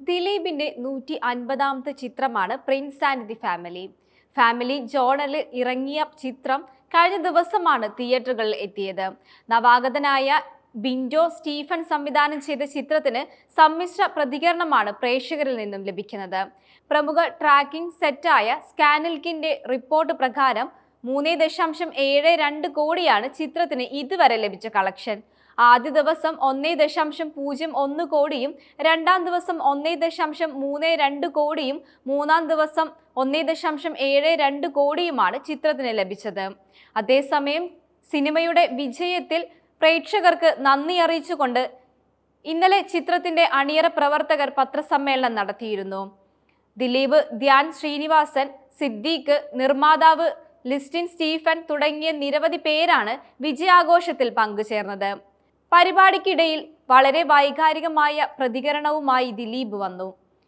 ദിലീപിന്റെ 150ാമത്തെ ചിത്രമാണ് prince and the family. Family ജോണറിൽ ഇറങ്ങിയ ചിത്രം കഴിഞ്ഞ ദിവസമാണ് തിയേറ്ററുകളിൽ എത്തിയത്. നവാഗതനായ ബിൻഡോ സ്റ്റീഫൻ സംവിധാനം ചെയ്ത ചിത്രത്തിന് സമ്മിശ്ര പ്രതികരണമാണ് പ്രേക്ഷകരിൽ നിന്നും ലഭിക്കുന്നത്. പ്രമുഖ ട്രാക്കിംഗ് സെറ്റായ സ്കാനിൽക്കിന്റെ റിപ്പോർട്ട് പ്രകാരം 3.72 കോടിയാണ് ചിത്രത്തിന് ഇതുവരെ ലഭിച്ച കളക്ഷൻ. ആദ്യ ദിവസം 1.01 കോടിയും രണ്ടാം ദിവസം 1.32 കോടിയും മൂന്നാം ദിവസം 1.72 കോടിയുമാണ് ചിത്രത്തിന് ലഭിച്ചത്. അതേസമയം സിനിമയുടെ വിജയത്തിൽ പ്രേക്ഷകർക്ക് നന്ദി അറിയിച്ചുകൊണ്ട് ഇന്നലെ ചിത്രത്തിന്റെ അണിയറ പ്രവർത്തകർ പത്രസമ്മേളനം നടത്തിയിരുന്നു. ദിലീപ്, ധ്യാൻ ശ്രീനിവാസൻ, സിദ്ദീഖ്, നിർമ്മാതാവ് ലിസ്റ്റിൻ സ്റ്റീഫൻ തുടങ്ങിയ നിരവധി പേരാണ് വിജയാഘോഷത്തിൽ പങ്കുചേർന്നത്. പരിപാടിക്കിടയിൽ വളരെ വൈകാരികമായ പ്രതികരണവുമായി ദിലീപ് വന്നു.